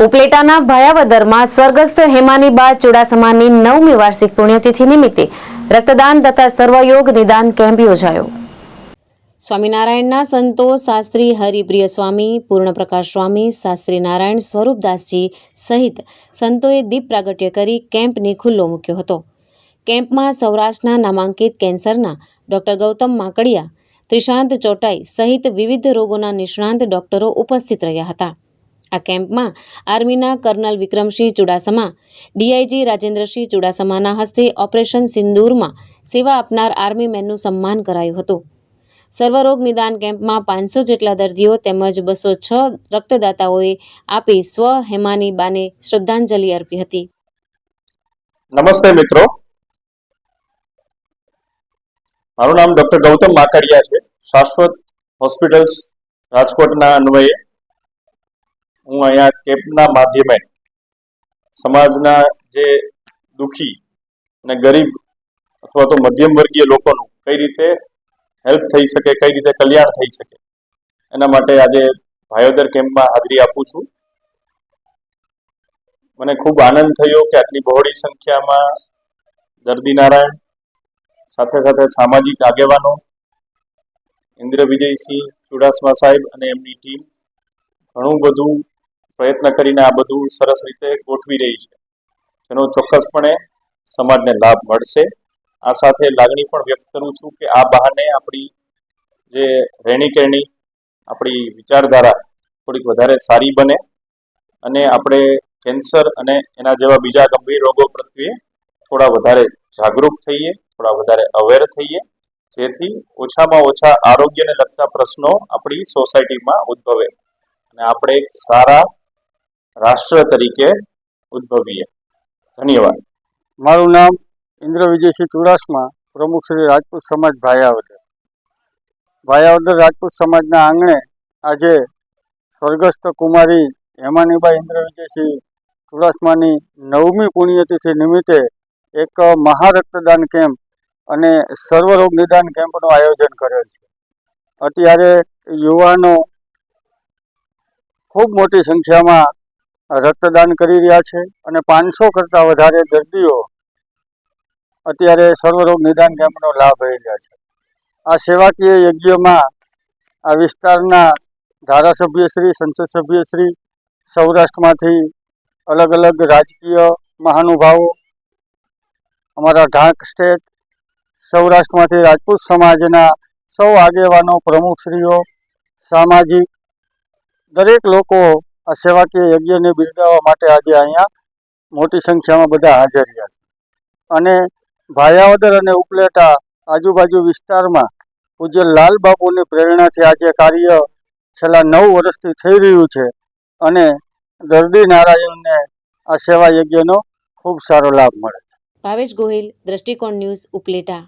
ઉપલેટાના ભાયાવદરમાં સ્વર્ગસ્થ હેમાનીબા ચુડાસમાની 9મી વાર્ષિક પુણ્યતિથિ નિમિત્તે રક્તદાન તથા સર્વયોગ નિદાન કેમ્પ યોજાયો. સ્વામિનારાયણના સંતો શાસ્ત્રી હરિપ્રિય સ્વામી, પૂર્ણપ્રકાશ સ્વામી, શાસ્ત્રી નારાયણ સ્વરૂપદાસજી સહિત સંતોએ દીપ પ્રાગટ્ય કરી કેમ્પને ખુલ્લો મૂક્યો હતો. કેમ્પમાં સૌરાષ્ટ્રના નામાંકિત કેન્સરના ડોક્ટર ગૌતમ માકડિયા, ત્રિશાંત ચોટાઈ સહિત વિવિધ રોગોના નિષ્ણાંત ડોક્ટરો ઉપસ્થિત રહ્યા હતા. આ કેમ્પમાં આર્મીના કર્નલ વિક્રમસિંહ ચુડાસમા, ડીઆઈજી રાજેન્દ્રસિંહ ચુડાસમાના હસ્તે ઓપરેશન સિંદૂરમાં સેવા આપનાર આર્મી મેનનું સન્માન કરાયું હતું. સર્વરોગ નિદાન કેમ્પમાં 500 જેટલા દર્દીઓ તેમજ 206 રક્તદાતાઓએ આપી સ્વ હેમાનીબાને શ્રદ્ધાંજલિ અર્પી હતી. નમસ્તે મિત્રો, મારું નામ ડોક્ટર ગૌતમ માકડિયા છે. શાશ્વત હોસ્પિટલ્સ રાજકોટના અન્વયે હું અહીંયા કેમ્પના માધ્યમે સમાજના જે દુઃખી અને ગરીબ અથવા તો મધ્યમ વર્ગીય લોકોનું કઈ રીતે હેલ્પ થઈ શકે, કઈ રીતે કલ્યાણ થઈ શકે, એના માટે આજે ભાયોદર કેમ્પમાં હાજરી આપું છું. મને ખૂબ આનંદ થયો કે આટલી બહોળી સંખ્યામાં દર્દી નારાયણ સાથે સાથે સામાજિક આગેવાનો, ઇન્દ્ર વિજયસિંહ ચુડાસમા સાહેબ અને એમની ટીમ ઘણું બધું પ્રયત્ન કરીને આ બધું સરસ રીતે ગોઠવી રહી છે, જેનો ચોક્કસપણે સમાજને લાભ મળશે. આ સાથે લાગણી પણ વ્યક્ત કરું છું કે આ બહાને આપણી જે રહેણી કહેણી, આપણી વિચારધારા થોડીક વધારે સારી બને અને આપણે કેન્સર અને એના જેવા બીજા ગંભીર રોગો પ્રત્યે થોડા વધારે જાગૃત થઈએ, થોડા વધારે અવેર થઈએ, જેથી ઓછામાં ઓછા આરોગ્યને લગતા પ્રશ્નો આપણી સોસાયટીમાં ઉદ્ભવે અને આપણે એક સારા રાષ્ટ્ર તરીકે ઉદ્ભવીએ. ધન્યવાદ. મારું નામ ઇન્દ્ર વિજયસિંહ ચુડાસમા, પ્રમુખ શ્રી રાજપૂત સમાજ ભાયાવદર. ભાયાવદર રાજપૂત સમાજના આંગણે આજે સ્વર્ગસ્થ કુમારી હેમાનીબા ઇન્દ્ર વિજયસિંહ ચુડાસમાની 9મી પુણ્યતિથિ નિમિત્તે એક મહારક્તદાન કેમ્પ અને સર્વરોગ નિદાન કેમ્પનું આયોજન કરેલ છે. અત્યારે યુવાનો ખૂબ મોટી સંખ્યામાં રક્તદાન કરી રહ્યા છે અને 500 કરતાં વધારે દર્દીઓ અત્યારે સર્વરોગ નિદાન કેમ્પનો લાભ લઈ રહ્યા છે. આ સેવાકીય યજ્ઞમાં આ વિસ્તારના ધારાસભ્યશ્રી, સંસદ સભ્યશ્રી, સૌરાષ્ટ્રમાંથી અલગ અલગ રાજકીય મહાનુભાવો, અમારા ઢાંક સ્ટેટ, સૌરાષ્ટ્રમાંથી રાજપૂત સમાજના સૌ આગેવાનો, પ્રમુખશ્રીઓ, સામાજિક દરેક લોકો આ સેવાકીય યજ્ઞને બિરદાવવા માટે આજે અહીંયા મોટી સંખ્યામાં બધા હાજર રહ્યા છે. અને ભાયાવદર અને ઉપલેટા આજુબાજુ વિસ્તારમાં પૂજ્ય લાલ બાપુની પ્રેરણાથી આજે કાર્ય છેલ્લા 9 વર્ષથી થઈ રહ્યું છે અને દર્દી નારાયણને આ સેવા યજ્ઞનો ખૂબ સારો લાભ મળે છે. ભાવેશ ગોહિલ, દ્રષ્ટિકોણ ન્યૂઝ, ઉપલેટા.